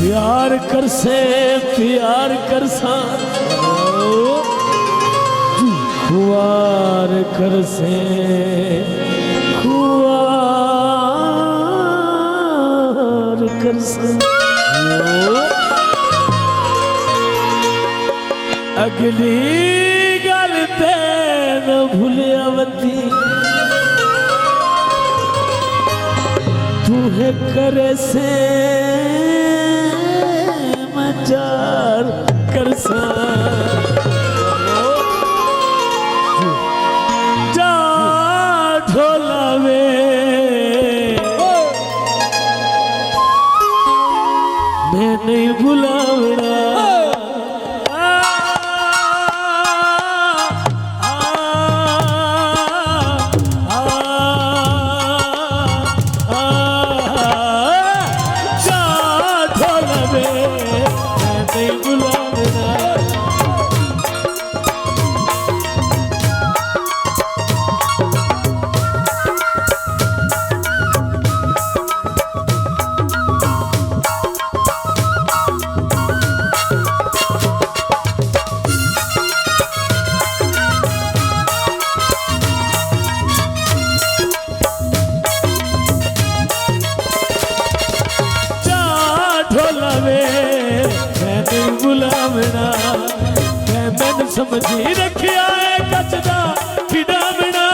प्यार कर सा खुआर कर से खुआर कर से अगली गल ते न भूलिया वती तू है करे से मचार कर सा जा ढोलावे मैं नहीं बुलावना समझी रखिया है कचदा खिडावना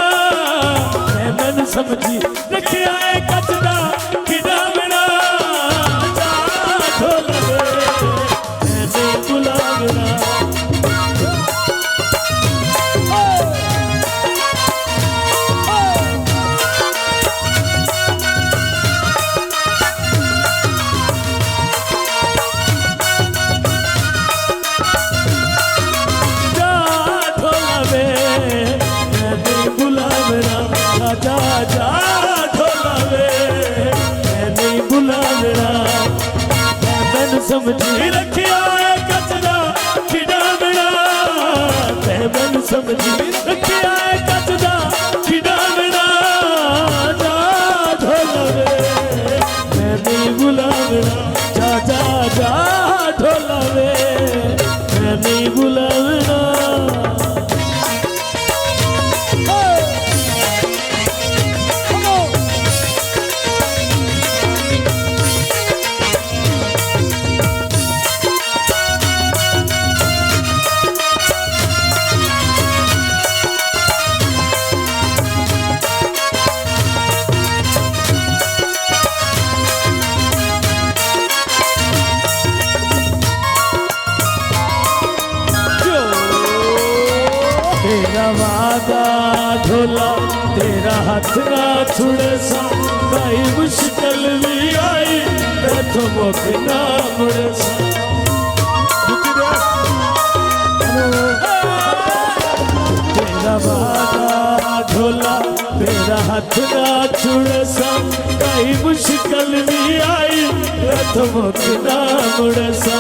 मैंने समझी रखिया है कचदा खिडावना जा ढोलवे मैंने बुलावना जा जा ढोलावे मैं नहीं बुलावना मैंने समझी रखिया है कचदा खिडावना मैंने समझी रखिया है कचदा खिडावना जा ढोलावे मैं नहीं बुलावना जा जा जा ढोलावे मैं नहीं बुलावना तेरा वादा ढोला तेरा हाथ ना छुड़े सा कई मुश्किल भी आई तो मुख ना मुड़े सा तेरा वादा ढोला तेरा हाथ ना छुड़े सा कई मुश्किल भी आई तो मुख ना मुड़े सा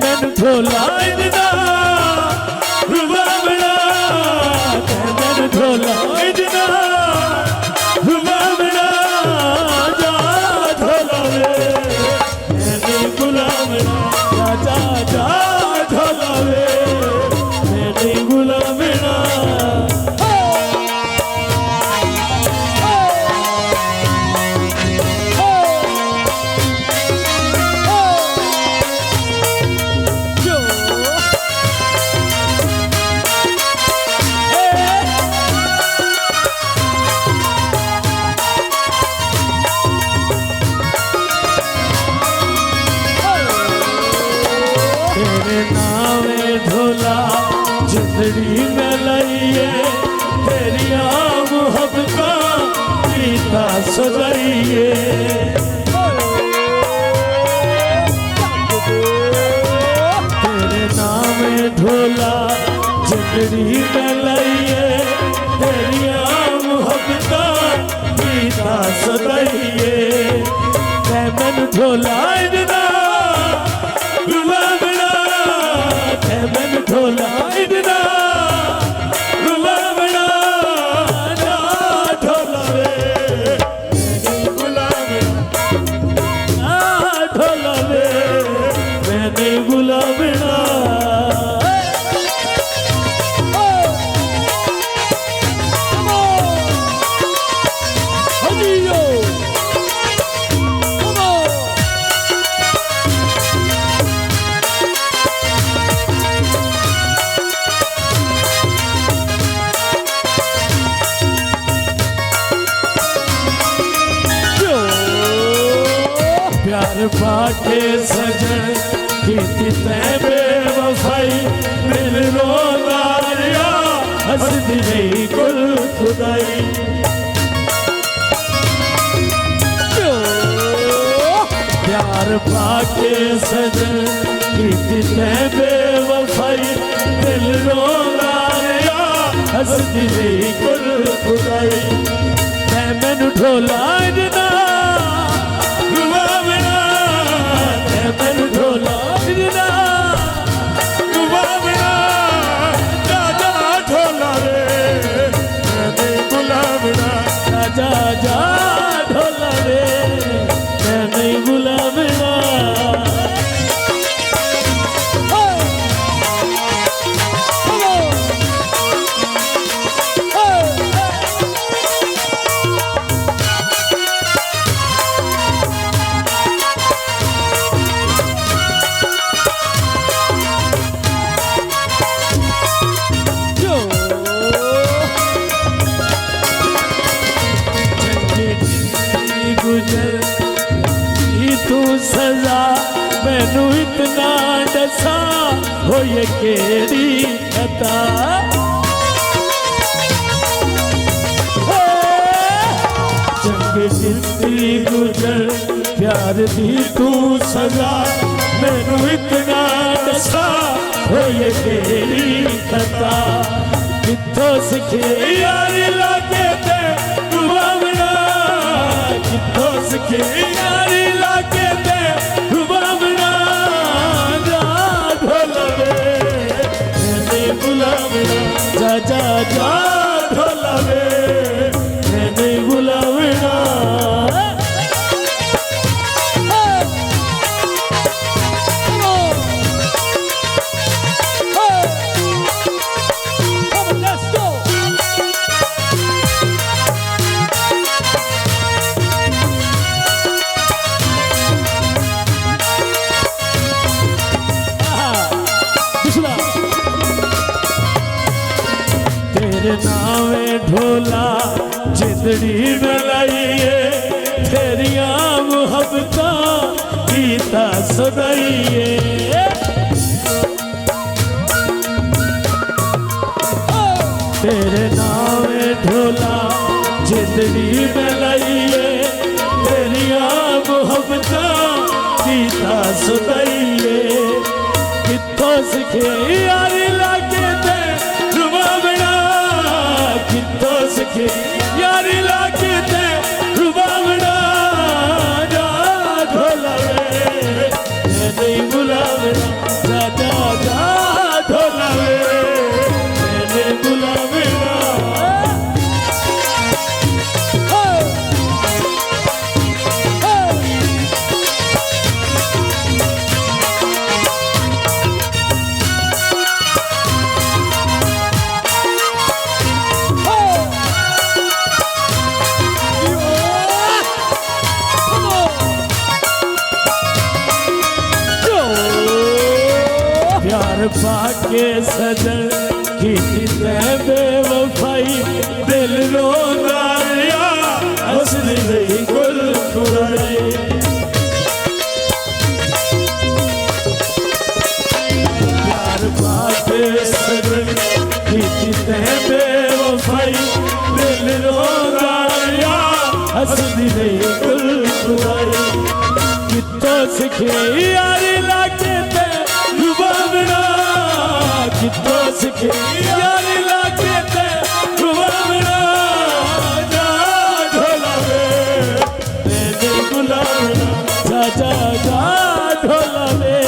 मैंने ढोला इतना ढोला इतना बुलावना जा ढोलावे मैं नहीं बुलावना जा जा जा ढोलावे मैं नहीं बुलावना तेरे नावे ढोला जिंदड़ी में लइए तेरिया मुहब्बता पीता सजाइए तेरे नावे ढोला जिंदड़ी में लइए तेरिया मुहब्बता पीता सजाइए मैंने ढोला इतना मैंने ढोला इतना बुलावना जा ढोलावे मैं नहीं बुलावना ढोलावे प्यार पाके सजन कीती तैं बेवफाई दिल रोंदा रिया हसदी रही कुल खुदाई प्यार पाके सजन कीती तैं बेवफाई दिल रोंदा रिया हसदी रही कुल खुदाई तैं मैनू ढोला इन्ना जा जा ढोला रे मैं नहीं बुलावेगा तू सजा मैनू इतना दसा हो ये केड़ी खता चंगे जिंदगी गुजर प्यार दी तू सजा मैनू इतना दसा हो ये केड़ी खता कित्थों सिखे यारी लागे ते रुबावना कित्थों सिखे यारी लागे ते रुबावना जा ढोला रे मैंने बुलावना जा जा जा ढोला रे मैंने बुलावना तेरे नावे ढोला जिंदड़ी में लाइए तेरिया मुहब्बता गीता सुनाइए तेरे नावे ढोला जिंदड़ी में लाइए तेरिया मुहब्बता गीता सुनाइए कित्थों सिखे यारी लागे ते रुबावना कित्थों सिखे यारी लागे ते रुबावना जा ढोला रे मैं नहीं बुलावना जा जा जा ढोला रे मैं नहीं बुलावना प्यार पाके सजन कीती तैं बेवफाई दिल रोंदा रिया हसदी रही कुल खुदाई प्यार पाके सजन कीती तैं बेवफाई दिल रोंदा रिया हसदी रही कुल खुदाई कित्थों सिखे यारी लागे ते रुबावना कित्थों सिखे यारी लागे ते रुबावना जा ढोला रे मैंने बुलावना जा जा जा ढोला रे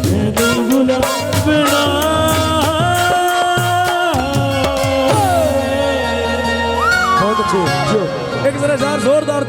मैंने बुलावना बहुत अच्छे एक जरा जोरदार